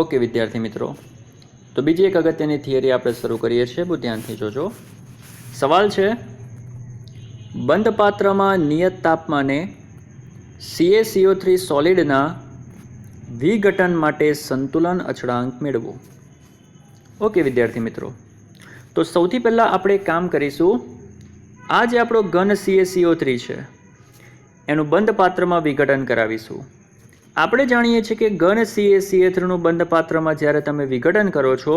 Okay વિદ્યાર્થી મિત્રો, તો બીજી એક અગત્યની થિયરી આપણે શરૂ કરીએ છીએ. બહુ ધ્યાનથી જોજો. સવાલ છે, બંધ પાત્રમાં નિયત તાપમાને CaCO3 સોલિડના વિઘટન માટે સંતુલન અચળાંક મેળવો. ઓકે વિદ્યાર્થી મિત્રો, તો સૌથી પહેલાં આપણે એક કામ કરીશું. આ જે આપણો ઘન CaCO3 છે એનું બંધ પાત્રમાં વિઘટન કરાવીશું. આપણે જાણીએ છીએ કે ઘન CaCO3નું બંધ પાત્રમાં જ્યારે તમે વિઘટન કરો છો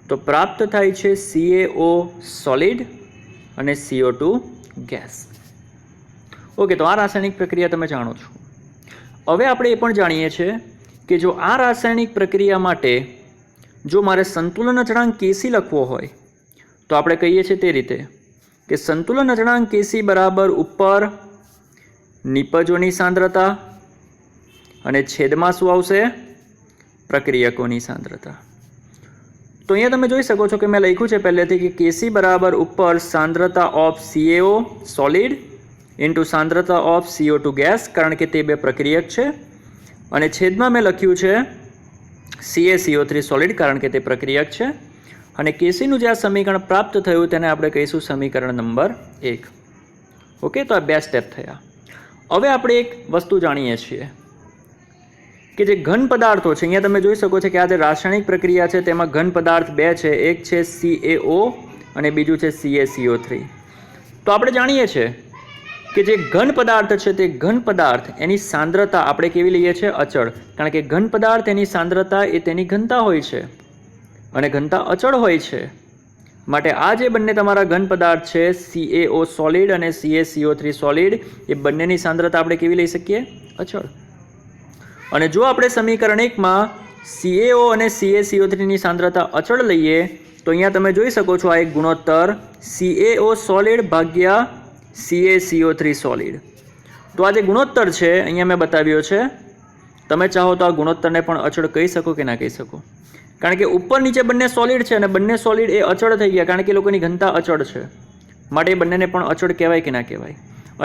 તો પ્રાપ્ત થાય છે CaO સોલિડ અને CO2 ગેસ. ઓકે, તો આ રાસાયણિક પ્રક્રિયા તમે જાણો છો. હવે આપણે એ પણ જાણીએ છીએ કે જો આ રાસાયણિક પ્રક્રિયા માટે જો મારે સંતુલન અચળાંક Kc લખવો હોય તો આપણે કહીએ છીએ તે રીતે કે સંતુલન અચળાંક Kc બરાબર ઉપર નિપજોની સાંદ્રતા અને છેદમાં શું આવશે? પ્રક્રિયકોની સાંદ્રતા. તો અહીંયા તમે જોઈ શકો છો કે મેં લખ્યું છે પહેલેથી કે Kc બરાબર ઉપર સાંદ્રતા ઓફ CaO સોલિડ ઇન્ટુ સાંદ્રતા ઓફ CO2 ગેસ, કારણ કે તે બે પ્રક્રિયક છે, અને છેદમાં મેં લખ્યું છે CaCO3 સોલિડ, કારણ કે તે પ્રક્રિયક છે. અને Kcનું જે આ સમીકરણ પ્રાપ્ત થયું તેને આપણે કહીશું સમીકરણ નંબર 1. ઓકે, તો આ બે સ્ટેપ થયા. હવે આપણે એક વસ્તુ જાણીએ છીએ કે જે ઘન પદાર્થો છે, અહીંયા તમે જોઈ શકો છો કે આ જે રાસાયણિક પ્રક્રિયા છે તેમાં ઘન પદાર્થ બે છે, એક છે CaO અને બીજું છે CaCO3. તો આપણે જાણીએ છીએ કે જે ઘન પદાર્થ છે તે ઘન પદાર્થ એની સાંદ્રતા આપણે કેવી લઈએ છીએ? અચળ. કારણ કે ઘન પદાર્થ એની સાંદ્રતા એ તેની ઘનતા હોય છે અને ઘનતા અચળ હોય છે. માટે આ જે બંને તમારા ઘન પદાર્થ છે CaO સોલિડ અને CaCO3 સોલિડ, એ બંનેની સાંદ્રતા આપણે કેવી લઈ શકીએ? અચળ. અને જો આપણે સમીકરણ 1માં CaO અને CaCO3 ની સાંદ્રતા અચળ લઈએ તો અહીંયા તમે જોઈ શકો છો આ એક ગુણોત્તર CaO સોલિડ ભાગ્યા CaCO3 સોલિડ. તો આ જે ગુણોત્તર છે અહીંયા મેં બતાવ્યો છે. તમે ચાહો તો આ ગુણોત્તરને પણ અચળ કહી શકો કે ના કહી શકો, કારણ કે ઉપર નીચે બંને સોલિડ છે અને બંને સોલિડ એ અચળ થઈ ગયા કારણ કે લોકોની ઘનતા અચળ છે. માટે એ બંનેને પણ અચળ કહેવાય કે ના કહેવાય?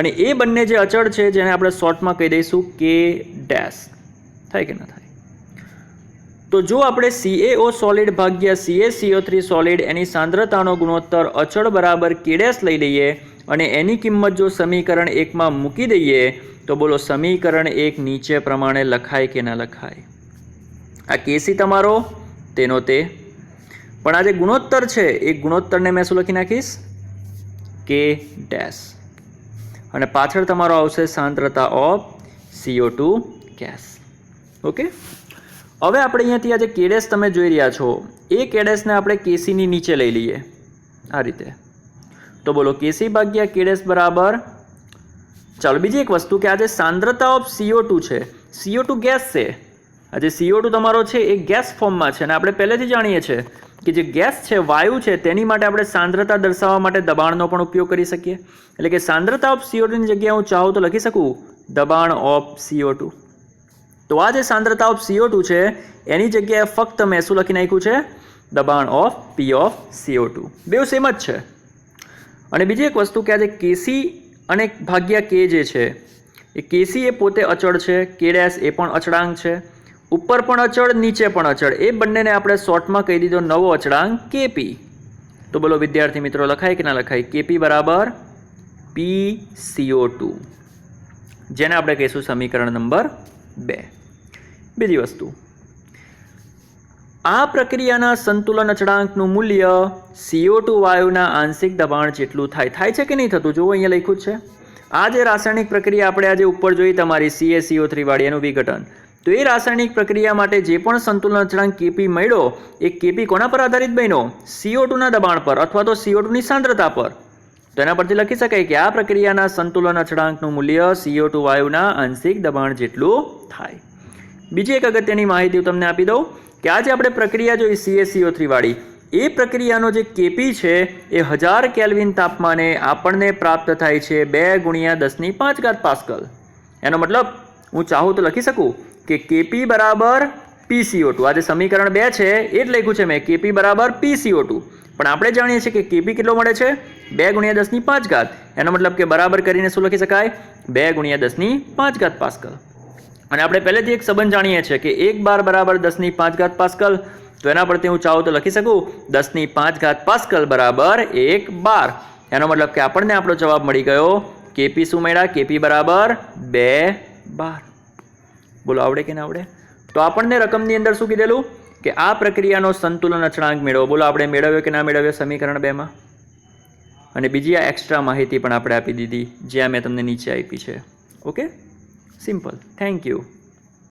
અને એ બંને જે અચળ છે જેને આપણે શોર્ટમાં કહી દઈશું K ડેશ. થાય કે ના થાય? તો જો આપણે CaO સોલિડ ભાગ્યા CaCO3 સોલિડ એની સાંદ્રતાનો ગુણોત્તર અચળ બરાબર K ડેશ લઈ લઈએ અને એની કિંમત જો સમીકરણ 1માં મૂકી દઈએ તો બોલો સમીકરણ 1 નીચે પ્રમાણે લખાય કે ના લખાય? આ Kc તમારો તેનો તે, પણ આ જે ગુણોત્તર છે એ ગુણોત્તરને મેં શું લખી નાખીશ? K dash. અને પાછળ તમારો આવશે સાંદ્રતા ઓફ CO2 ગેસ. ઓકે, હવે આપણે અહીંયાથી આ જે K ડેશ તમે જોઈ રહ્યા છો એ K ડેશને આપણે Kc ની નીચે લઈ લઈએ આ રીતે. તો બોલો Kc ભાગ્યા K ડેશ બરાબર, ચાલો બીજી એક વસ્તુ કે આ જે સાંદ્રતા ઓફ CO2 છે, CO2 ગેસ છે, આ જે CO2 તમારો છે એ ગેસ ફોર્મમાં છે. અને આપણે પહેલેથી જાણીએ છીએ કે જે ગેસ છે, વાયુ છે, તેની માટે આપણે સાંદ્રતા દર્શાવવા માટે દબાણનો પણ ઉપયોગ કરી શકીએ. એટલે કે સાંદ્રતા ઓફ CO2 ની જગ્યાએ હું ચાહું તો લખી શકું દબાણ ઓફ CO2. તો આ જે સાંદ્રતા ઓફ CO2 છે એની જગ્યાએ ફક્ત મેં શું લખી નાખ્યું છે? દબાણ ઓફ P ઓફ CO2. બેઉ સેમ જ છે. અને બીજી એક વસ્તુ કે આ જે Kc અને ભાગ્યા K જે છે એ Kc એ પોતે અચળ છે, K ડેશ એ પણ અચળાંક છે, ઉપર પણ અચળ નીચે પણ અચળ, એ બંનેને આપણે શોર્ટમાં કહી દીધો નવો અચળાંક Kp. તો બોલો વિદ્યાર્થી મિત્રો લખાય કે ના લખાય? Kp બરાબર PCO2, જેને આપણે કહીશું સમીકરણ નંબર 2. બીજી વસ્તુ, આ પ્રક્રિયાના સંતુલન અચળાંકનું મૂલ્ય CO2 વાયુના આંશિક દબાણ જેટલું થાય છે કે નહીં થતું? જુઓ અહીંયા લખ્યું છે. આ જે રાસાયણિક પ્રક્રિયા આપણે આજે ઉપર જોઈ તમારી CaCO3 વાળી એનું વિઘટન, તો એ રાસાયણિક પ્રક્રિયા માટે જે પણ સંતુલન અચળાંક Kp મળ્યો એ Kp કોના પર આધારિત બન્યો? CO2 ના દબાણ પર અથવા તો CO2 ની સાંદ્રતા પર. તો એના પરથી લખી શકાય કે આ પ્રક્રિયાના સંતુલન અચળાંકનું મૂલ્ય CO2 વાયુના આંશિક દબાણ જેટલું થાય. બીજી એક અગત્યની માહિતી હું તમને આપી દઉં કે આજે આપણે પ્રક્રિયા જોઈ CaCO3 વાળી, એ પ્રક્રિયાનો જે Kp છે એ 1000 કેલ્વિન તાપમાને આપણને પ્રાપ્ત થાય છે 2 × 10⁵ પાસ્કલ. એનો મતલબ હું ચાહું તો લખી શકું કે Kp બરાબર PCO2. આ જે સમીકરણ 2 છે એ જ લખ્યું છે મેં, Kp બરાબર PCO2. પણ આપણે જાણીએ છીએ કે Kp કેટલો મળે છે? 2 × 10⁵. એનો મતલબ કે બરાબર કરીને શું લખી શકાય? 2 × 10⁵ પાસ્કલ. અને આપણે પહેલેથી એક સંબંધ જાણીએ છીએ કે 1 બાર બરાબર 10⁵ પાસ્કલ. તો એના પરથી હું ચાહું તો લખી શકું 10⁵ પાસ્કલ બરાબર 1 બાર. એનો મતલબ કે આપણને આપણો જવાબ મળી ગયો. કેપી શું મળ્યા? કેપી બરાબર 2 બાર. બોલો આવડે કે ના આવડે? તો આપણને રકમની અંદર શું કીધેલું કે આ પ્રક્રિયાનો સંતુલન અચળાંક મેળવો. બોલો આપણે મેળવ્યો કે ના મેળવ્યો સમીકરણ 2 માં? અને બીજી આ એક્સ્ટ્રા માહિતી પણ આપણે આપી દીધી જે મેં તમને નીચે આપી છે. Okay, simple. Thank you.